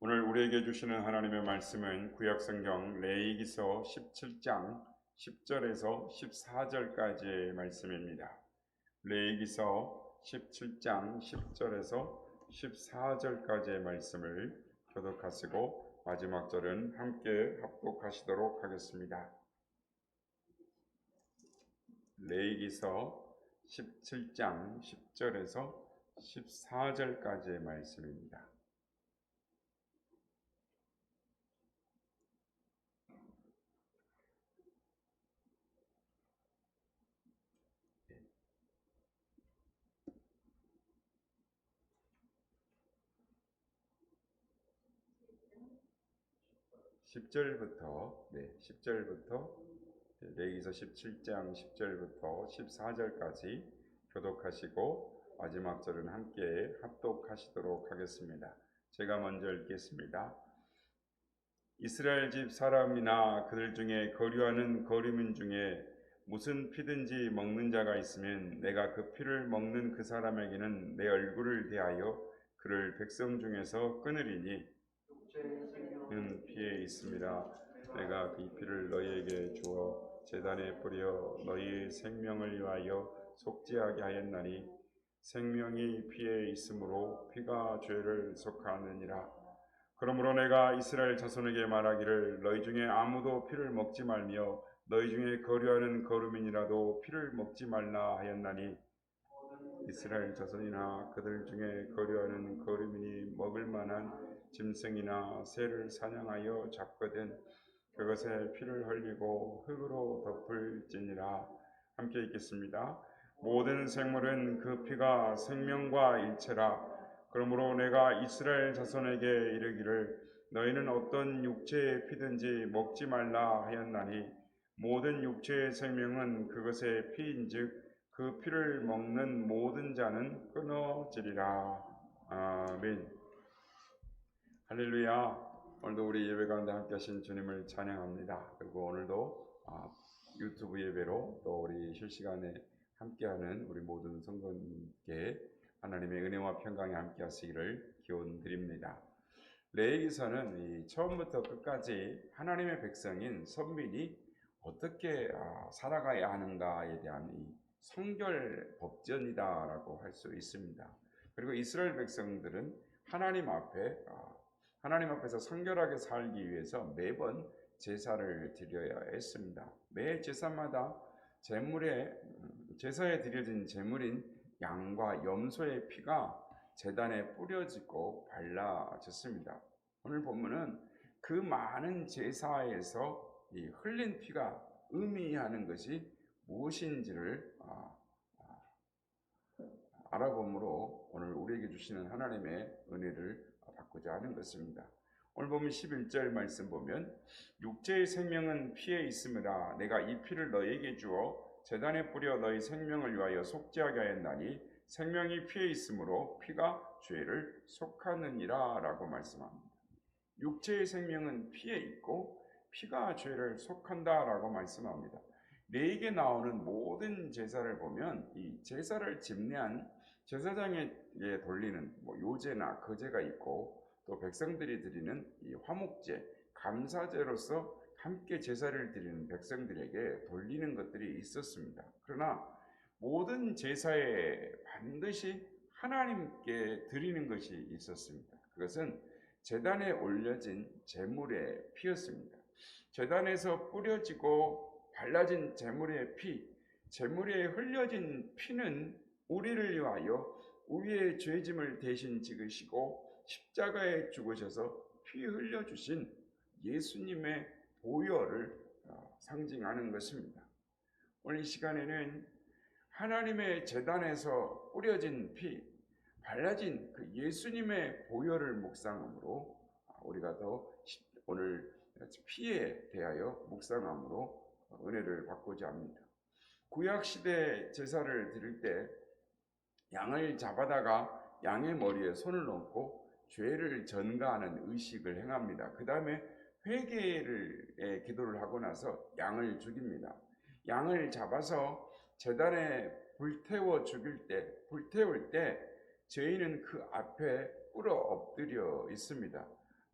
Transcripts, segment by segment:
오늘 우리에게 주시는 하나님의 말씀은 구약성경 레위기서 17장 10절에서 14절까지의 말씀입니다. 레위기서 17장 10절에서 14절까지의 말씀을 교독하시고 마지막 절은 함께 합독하시도록 하겠습니다. 레위기서 17장 10절에서 14절까지의 말씀입니다. 10절부터 레위기서 17장 10절부터 14절까지 교독하시고 마지막 절은 함께 합독하시도록 하겠습니다. 제가 먼저 읽겠습니다. 이스라엘 집 사람이나 그들 중에 거류하는 거류민 중에 무슨 피든지 먹는 자가 있으면 내가 그 피를 먹는 그 사람에게는 내 얼굴을 대하여 그를 백성 중에서 끊으리니 는 피에 있습니다. 내가 그 피를 너희에게 주어 제단에 뿌려 너희의 생명을 위하여 속죄하게 하였나니 생명이 피에 있으므로 피가 죄를 속하느니라. 그러므로 내가 이스라엘 자손에게 말하기를 너희 중에 아무도 피를 먹지 말며 너희 중에 거류하는 거류민이라도 피를 먹지 말라 하였나니 이스라엘 자손이나 그들 중에 거류하는 거류민이 먹을 만한 짐승이나 새를 사냥하여 잡거든 그것에 피를 흘리고 흙으로 덮을지니라. 함께 읽겠습니다. 모든 생물은 그 피가 생명과 일체라. 그러므로 내가 이스라엘 자손에게 이르기를 너희는 어떤 육체의 피든지 먹지 말라 하였나니 모든 육체의 생명은 그것의 피인즉 그 피를 먹는 모든 자는 끊어지리라. 아멘. 할렐루야. 오늘도 우리 예배 가운데 함께 하신 주님을 찬양합니다. 그리고 오늘도 유튜브 예배로 또 우리 실시간에 함께하는 우리 모든 성도님께 하나님의 은혜와 평강이 함께 하시기를 기원 드립니다. 레위기서는 처음부터 끝까지 하나님의 백성인 선민이 어떻게 살아가야 하는가에 대한 성결 법전이다라고 할 수 있습니다. 그리고 이스라엘 백성들은 하나님 앞에서 성결하게 살기 위해서 매번 제사를 드려야 했습니다. 매 제사마다 제사에 드려진 제물인 양과 염소의 피가 제단에 뿌려지고 발라졌습니다. 오늘 본문은 그 많은 제사에서 이 흘린 피가 의미하는 것이 무엇인지를 알아봄으로 오늘 우리에게 주시는 하나님의 은혜를 받고자 하는 것입니다. 오늘 보면 11절 말씀 보면 육체의 생명은 피에 있음이라 내가 이 피를 너희에게 주어 제단에 뿌려 너희 생명을 위하여 속죄하게 하였나니 생명이 피에 있으므로 피가 죄를 속하느니라 라고 말씀합니다. 육체의 생명은 피에 있고 피가 죄를 속한다 라고 말씀합니다. 레위기에 나오는 모든 제사를 보면 이 제사를 집례한 제사장에 돌리는 요제나 거제가 있고 또 백성들이 드리는 이 화목제, 감사제로서 함께 제사를 드리는 백성들에게 돌리는 것들이 있었습니다. 그러나 모든 제사에 반드시 하나님께 드리는 것이 있었습니다. 그것은 제단에 올려진 제물의 피였습니다. 제단에서 뿌려지고 발라진 제물의 피, 제물에 흘려진 피는 우리를 위하여 우리의 죄짐을 대신 지으시고 십자가에 죽으셔서 피 흘려주신 예수님의 보혈을 상징하는 것입니다. 오늘 이 시간에는 하나님의 제단에서 뿌려진 피, 발라진 그 예수님의 보혈을 묵상함으로 우리가 더 오늘 피에 대하여 묵상함으로 은혜를 받고자 합니다. 구약시대 제사를 드릴 때 양을 잡아다가 양의 머리에 손을 얹고 죄를 전가하는 의식을 행합니다. 그 다음에 회개의 기도를 하고 나서 양을 죽입니다. 양을 잡아서 제단에 불태울 때 죄인은 그 앞에 꿇어 엎드려 있습니다.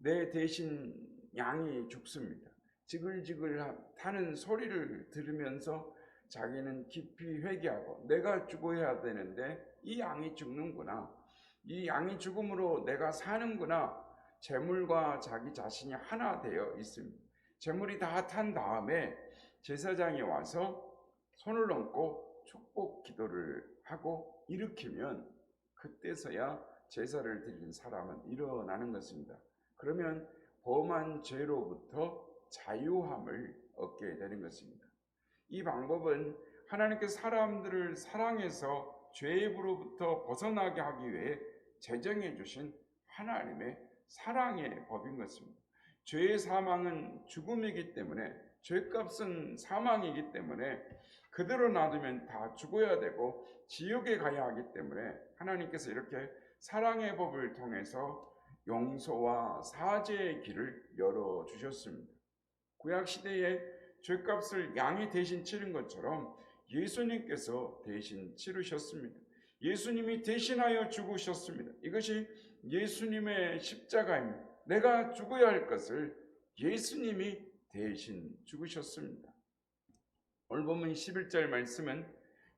내 대신 양이 죽습니다. 지글지글 타는 소리를 들으면서 자기는 깊이 회개하고 내가 죽어야 되는데 이 양이 죽는구나. 이 양이 죽음으로 내가 사는구나. 재물과 자기 자신이 하나 되어 있습니다. 재물이 다 탄 다음에 제사장이 와서 손을 얹고 축복 기도를 하고 일으키면 그때서야 제사를 드린 사람은 일어나는 것입니다. 그러면 범한 죄로부터 자유함을 얻게 되는 것입니다. 이 방법은 하나님께서 사람들을 사랑해서 죄로부터 벗어나게 하기 위해 제정해 주신 하나님의 사랑의 법인 것입니다. 죄의 사망은 죽음이기 때문에, 죄값은 사망이기 때문에 그대로 놔두면 다 죽어야 되고 지옥에 가야 하기 때문에 하나님께서 이렇게 사랑의 법을 통해서 용서와 사죄의 길을 열어주셨습니다. 구약시대에 죄값을 양이 대신 치른 것처럼 예수님께서 대신 치르셨습니다. 예수님이 대신하여 죽으셨습니다. 이것이 예수님의 십자가입니다. 내가 죽어야 할 것을 예수님이 대신 죽으셨습니다. 오늘 본문 11절 말씀은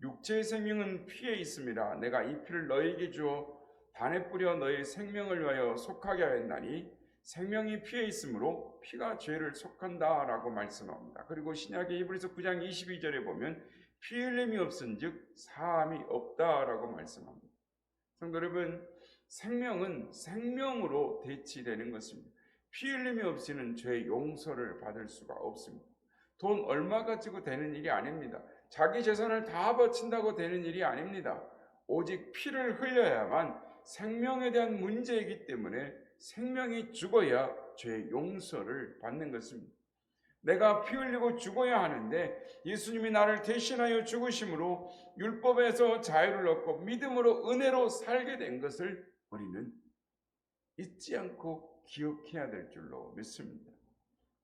육체의 생명은 피에 있습니다. 내가 이 피를 너에게 주어 단에 뿌려 너의 생명을 위하여 속하게 하였나니 생명이 피에 있으므로 피가 죄를 속한다 라고 말씀합니다. 그리고 신약의 히브리서 9장 22절에 보면 피 흘림이 없은즉 사함이 없다 라고 말씀합니다. 성도 여러분, 생명은 생명으로 대치되는 것입니다. 피 흘림이 없이는 죄 용서를 받을 수가 없습니다. 돈 얼마 가지고 되는 일이 아닙니다. 자기 재산을 다 바친다고 되는 일이 아닙니다. 오직 피를 흘려야만 생명에 대한 문제이기 때문에 생명이 죽어야 죄 용서를 받는 것입니다. 내가 피 흘리고 죽어야 하는데 예수님이 나를 대신하여 죽으심으로 율법에서 자유를 얻고 믿음으로 은혜로 살게 된 것을 우리는 잊지 않고 기억해야 될 줄로 믿습니다.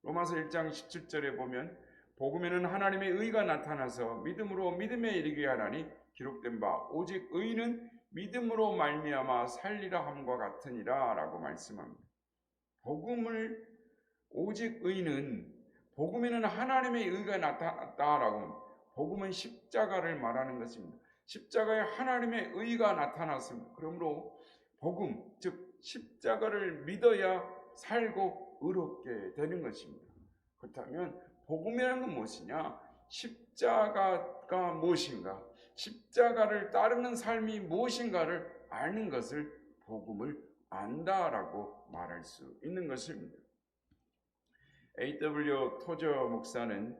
로마서 1장 17절에 보면 복음에는 하나님의 의가 나타나서 믿음으로 믿음에 이르게 하라니 기록된 바 오직 의는 믿음으로 말미암아 살리라 함과 같으니라 라고 말씀합니다. 복음을 오직 의는 복음에는 하나님의 의가 나타났다라고, 복음은 십자가를 말하는 것입니다. 십자가에 하나님의 의가 나타났습니다. 그러므로 복음, 즉 십자가를 믿어야 살고 의롭게 되는 것입니다. 그렇다면 복음이라는 건 무엇이냐? 십자가가 무엇인가? 십자가를 따르는 삶이 무엇인가를 아는 것을 복음을 안다라고 말할 수 있는 것입니다. A.W. 토저 목사는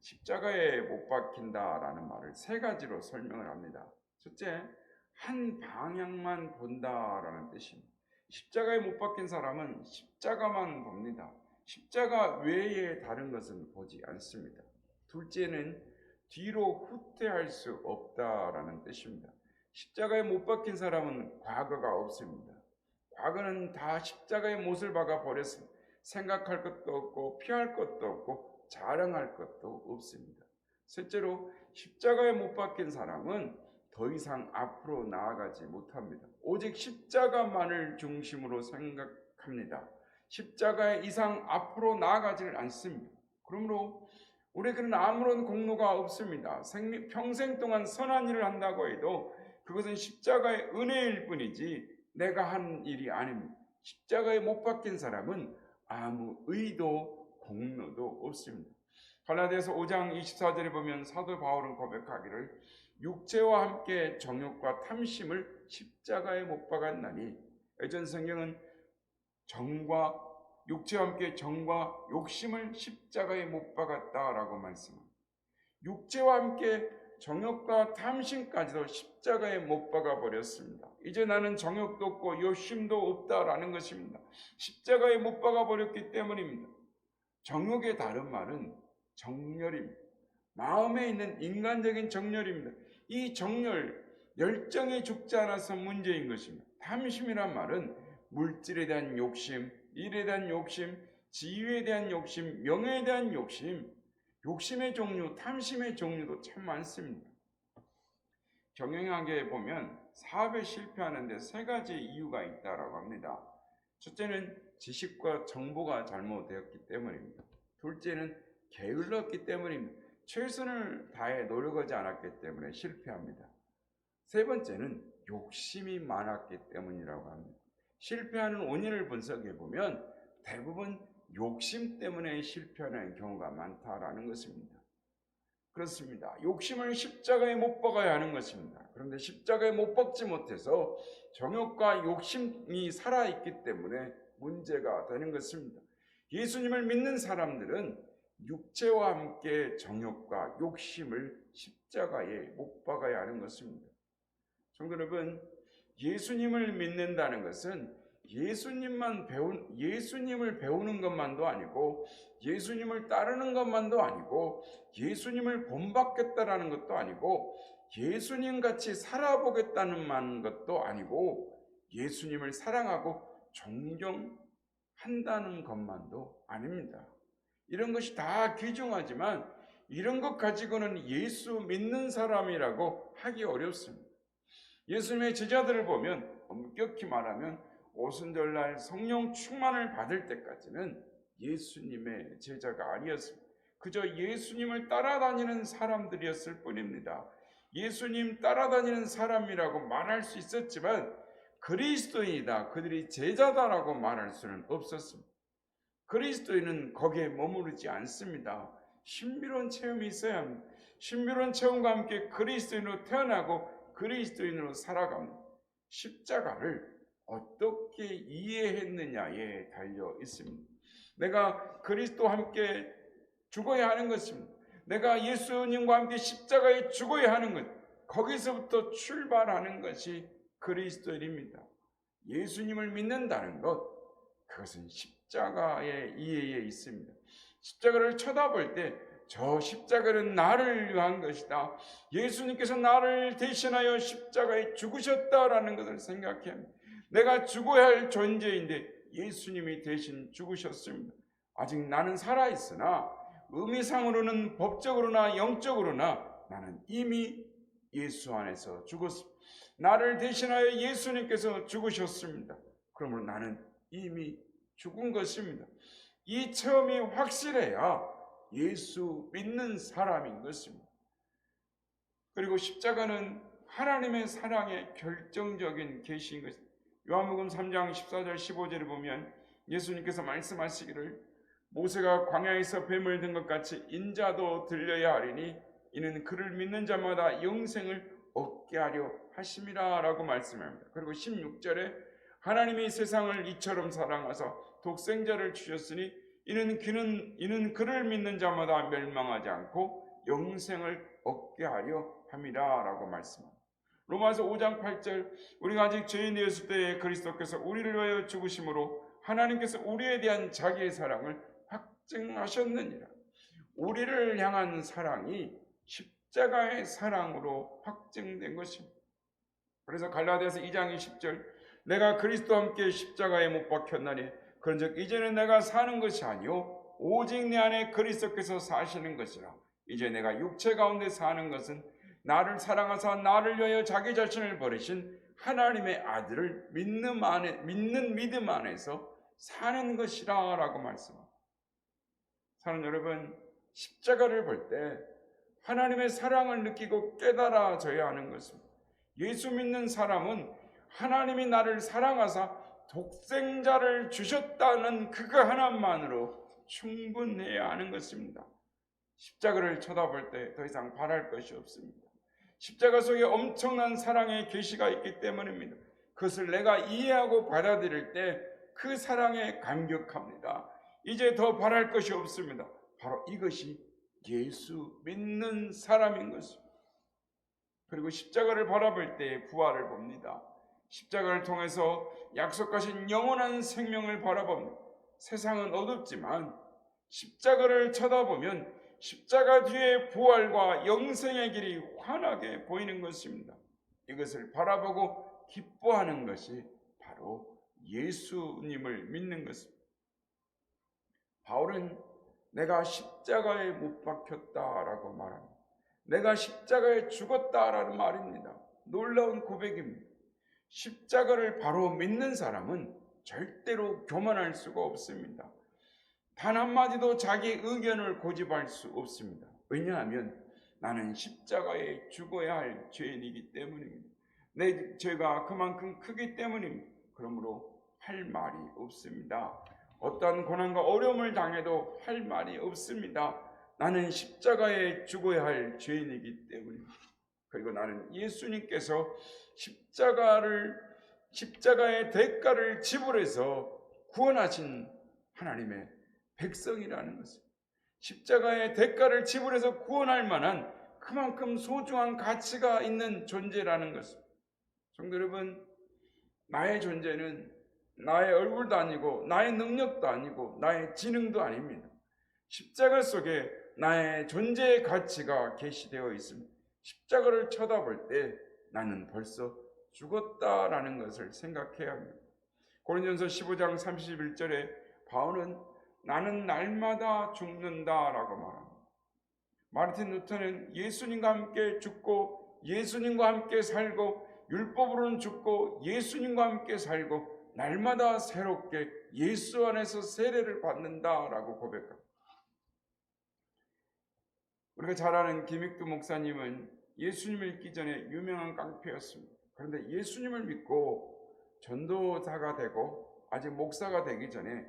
십자가에 못 박힌다라는 말을 세 가지로 설명을 합니다. 첫째, 한 방향만 본다라는 뜻입니다. 십자가에 못 박힌 사람은 십자가만 봅니다. 십자가 외에 다른 것은 보지 않습니다. 둘째는 뒤로 후퇴할 수 없다라는 뜻입니다. 십자가에 못 박힌 사람은 과거가 없습니다. 과거는 다 십자가의 못을 박아 버렸습니다. 생각할 것도 없고 피할 것도 없고 자랑할 것도 없습니다. 셋째로 십자가에 못 박힌 사람은 더 이상 앞으로 나아가지 못합니다. 오직 십자가만을 중심으로 생각합니다. 십자가 이상 앞으로 나아가지를 않습니다. 그러므로 우리에게는 아무런 공로가 없습니다. 평생 동안 선한 일을 한다고 해도 그것은 십자가의 은혜일 뿐이지 내가 한 일이 아닙니다. 십자가에 못 박힌 사람은 아무 의도 공로도 없습니다. 갈라디아서 5장 24절에 보면 사도 바울은 고백하기를 육체와 함께 정욕과 탐심을 십자가에 못 박았나니, 예전 성경은 정과 육체와 함께 정과 욕심을 십자가에 못 박았다라고 말씀합니다. 육체와 함께 정욕과 탐심까지도 십자가에 못 박아 버렸습니다. 이제 나는 정욕도 없고 욕심도 없다라는 것입니다. 십자가에 못 박아 버렸기 때문입니다. 정욕의 다른 말은 정열입니다. 마음에 있는 인간적인 정열입니다. 이 정열, 열정이 죽지 않아서 문제인 것입니다. 탐심이란 말은 물질에 대한 욕심, 일에 대한 욕심, 지위에 대한 욕심, 명예에 대한 욕심, 욕심의 종류, 탐심의 종류도 참 많습니다. 경영학에 보면 사업에 실패하는데 세 가지 이유가 있다고 합니다. 첫째는 지식과 정보가 잘못되었기 때문입니다. 둘째는 게을렀기 때문입니다. 최선을 다해 노력하지 않았기 때문에 실패합니다. 세 번째는 욕심이 많았기 때문이라고 합니다. 실패하는 원인을 분석해 보면 대부분 욕심 때문에 실패하는 경우가 많다라는 것입니다. 그렇습니다. 욕심을 십자가에 못 박아야 하는 것입니다. 그런데 십자가에 못 박지 못해서 정욕과 욕심이 살아있기 때문에 문제가 되는 것입니다. 예수님을 믿는 사람들은 육체와 함께 정욕과 욕심을 십자가에 못 박아야 하는 것입니다. 성도 여러분, 예수님을 믿는다는 것은 예수님을 배우는 것만도 아니고, 예수님을 따르는 것만도 아니고, 예수님을 본받겠다라는 것도 아니고, 예수님 같이 살아보겠다는 것도 아니고, 예수님을 사랑하고 존경한다는 것만도 아닙니다. 이런 것이 다 귀중하지만 이런 것 가지고는 예수 믿는 사람이라고 하기 어렵습니다. 예수님의 제자들을 보면 엄격히 말하면 오순절날 성령 충만을 받을 때까지는 예수님의 제자가 아니었습니다. 그저 예수님을 따라다니는 사람들이었을 뿐입니다. 예수님 따라다니는 사람이라고 말할 수 있었지만 그리스도인이다, 그들이 제자다라고 말할 수는 없었습니다. 그리스도인은 거기에 머무르지 않습니다. 신비로운 체험이 있어야 합니다. 신비로운 체험과 함께 그리스도인으로 태어나고 그리스도인으로 살아갑니다. 십자가를 어떻게 이해했느냐에 달려 있습니다. 내가 그리스도와 함께 죽어야 하는 것입니다. 내가 예수님과 함께 십자가에 죽어야 하는 것, 거기서부터 출발하는 것이 그리스도인입니다. 예수님을 믿는다는 것, 그것은 십자가의 이해에 있습니다. 십자가를 쳐다볼 때 저 십자가는 나를 위한 것이다, 예수님께서 나를 대신하여 십자가에 죽으셨다라는 것을 생각해야 합니다. 내가 죽어야 할 존재인데 예수님이 대신 죽으셨습니다. 아직 나는 살아있으나 의미상으로는, 법적으로나 영적으로나 나는 이미 예수 안에서 죽었습니다. 나를 대신하여 예수님께서 죽으셨습니다. 그러므로 나는 이미 죽은 것입니다. 이 체험이 확실해야 예수 믿는 사람인 것입니다. 그리고 십자가는 하나님의 사랑의 결정적인 계시인 것입니다. 요한복음 3장 14절 15절을 보면 예수님께서 말씀하시기를 모세가 광야에서 뱀을 든 것 같이 인자도 들려야 하리니 이는 그를 믿는 자마다 영생을 얻게 하려 하심이라 라고 말씀합니다. 그리고 16절에 하나님이 세상을 이처럼 사랑하사 독생자를 주셨으니 이는 그를 믿는 자마다 멸망하지 않고 영생을 얻게 하려 함이라 라고 말씀합니다. 로마서 5장 8절 우리가 아직 죄인이었을 때에 그리스도께서 우리를 위하여 죽으심으로 하나님께서 우리에 대한 자기의 사랑을 확증하셨느니라. 우리를 향한 사랑이 십자가의 사랑으로 확증된 것입니다. 그래서 갈라디아서 2장 20절 내가 그리스도와 함께 십자가에 못 박혔나니 그런즉 이제는 내가 사는 것이 아니요 오직 내 안에 그리스도께서 사시는 것이라. 이제 내가 육체 가운데 사는 것은 나를 사랑하사 나를 위하여 자기 자신을 버리신 하나님의 아들을 믿는 믿음 안에서 사는 것이라 라고 말씀합니다. 사는 여러분, 십자가를 볼 때 하나님의 사랑을 느끼고 깨달아져야 하는 것입니다. 예수 믿는 사람은 하나님이 나를 사랑하사 독생자를 주셨다는 그거 하나만으로 충분해야 하는 것입니다. 십자가를 쳐다볼 때 더 이상 바랄 것이 없습니다. 십자가 속에 엄청난 사랑의 계시가 있기 때문입니다. 그것을 내가 이해하고 받아들일 때 그 사랑에 감격합니다. 이제 더 바랄 것이 없습니다. 바로 이것이 예수 믿는 사람인 것입니다. 그리고 십자가를 바라볼 때 부활을 봅니다. 십자가를 통해서 약속하신 영원한 생명을 바라봅니다. 세상은 어둡지만 십자가를 쳐다보면 십자가 뒤에 부활과 영생의 길이 환하게 보이는 것입니다. 이것을 바라보고 기뻐하는 것이 바로 예수님을 믿는 것입니다. 바울은 내가 십자가에 못 박혔다라고 말합니다. 내가 십자가에 죽었다라는 말입니다. 놀라운 고백입니다. 십자가를 바로 믿는 사람은 절대로 교만할 수가 없습니다. 단 한마디도 자기 의견을 고집할 수 없습니다. 왜냐하면 나는 십자가에 죽어야 할 죄인이기 때문입니다. 내 죄가 그만큼 크기 때문입니다. 그러므로 할 말이 없습니다. 어떠한 고난과 어려움을 당해도 할 말이 없습니다. 나는 십자가에 죽어야 할 죄인이기 때문입니다. 그리고 나는 예수님께서 십자가의 대가를 지불해서 구원하신 하나님의 백성이라는 것을, 십자가의 대가를 지불해서 구원할 만한 그만큼 소중한 가치가 있는 존재라는 것을, 성도 여러분, 나의 존재는 나의 얼굴도 아니고 나의 능력도 아니고 나의 지능도 아닙니다. 십자가 속에 나의 존재의 가치가 계시되어 있습니다. 십자가를 쳐다볼 때 나는 벌써 죽었다라는 것을 생각해야 합니다. 고린도전서 15장 31절에 바울은 나는 날마다 죽는다라고 말합니다. 마르틴 루터는 예수님과 함께 죽고 예수님과 함께 살고 율법으로는 죽고 예수님과 함께 살고 날마다 새롭게 예수 안에서 세례를 받는다라고 고백합니다. 우리가 잘 아는 김익두 목사님은 예수님을 믿기 전에 유명한 깡패였습니다. 그런데 예수님을 믿고 전도사가 되고 아직 목사가 되기 전에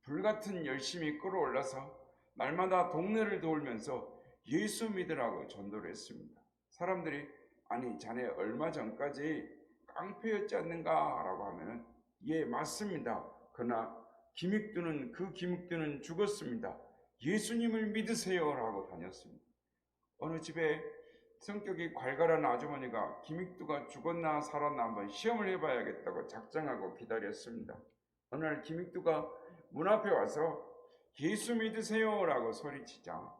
불같은 열심히 끌어올라서 날마다 동네를 돌면서 예수 믿으라고 전도를 했습니다. 사람들이 아니 자네 얼마 전까지 깡패였지 않는가 라고 하면은 예 맞습니다. 그러나 김익두는 죽었습니다. 예수님을 믿으세요 라고 다녔습니다. 어느 집에 성격이 괄괄한 아주머니가 김익두가 죽었나 살았나 한번 시험을 해봐야겠다고 작정하고 기다렸습니다. 어느 날 김익두가 문 앞에 와서 예수 믿으세요 라고 소리치자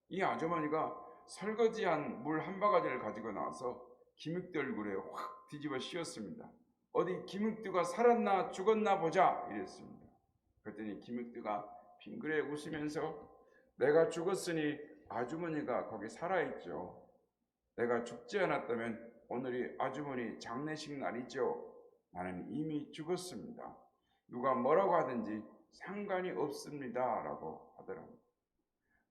이 아주머니가 설거지한 물 한 바가지를 가지고 나와서 김익두 얼굴에 확 뒤집어 씌웠습니다. 어디 김익두가 살았나 죽었나 보자 이랬습니다. 그랬더니 김익두가 빙그레 웃으면서 내가 죽었으니 아주머니가 거기 살아있죠. 내가 죽지 않았다면 오늘이 아주머니 장례식 날이죠. 나는 이미 죽었습니다. 누가 뭐라고 하든지 상관이 없습니다 라고 하더랍니다.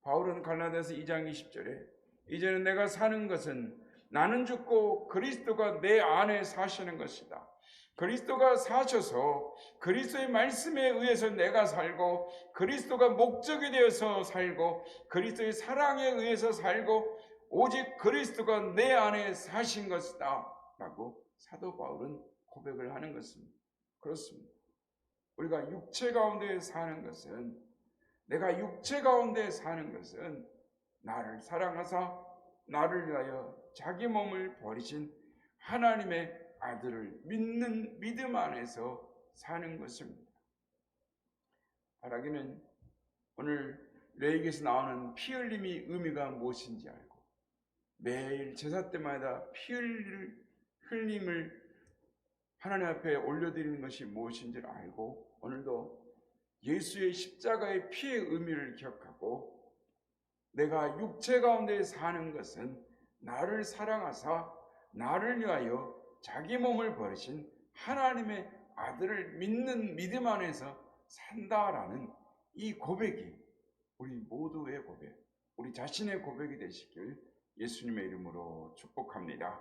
바울은 갈라디아서 2장 20절에 이제는 내가 사는 것은 나는 죽고 그리스도가 내 안에 사시는 것이다. 그리스도가 사셔서 그리스도의 말씀에 의해서 내가 살고 그리스도가 목적이 되어서 살고 그리스도의 사랑에 의해서 살고 오직 그리스도가 내 안에 사신 것이다 라고 사도 바울은 고백을 하는 것입니다. 그렇습니다. 우리가 육체 가운데 사는 것은 내가 육체 가운데 사는 것은 나를 사랑하사 나를 위하여 자기 몸을 버리신 하나님의 아들을 믿는 믿음 안에서 사는 것입니다. 바라기는 오늘 레위기에서 나오는 피 흘림이 의미가 무엇인지 알고 매일 제사 때마다 피 흘림을 하나님 앞에 올려드리는 것이 무엇인지를 알고 오늘도 예수의 십자가의 피의 의미를 기억하고 내가 육체 가운데 사는 것은 나를 사랑하사 나를 위하여 자기 몸을 버리신 하나님의 아들을 믿는 믿음 안에서 산다라는 이 고백이 우리 모두의 고백, 우리 자신의 고백이 되시길 예수님의 이름으로 축복합니다.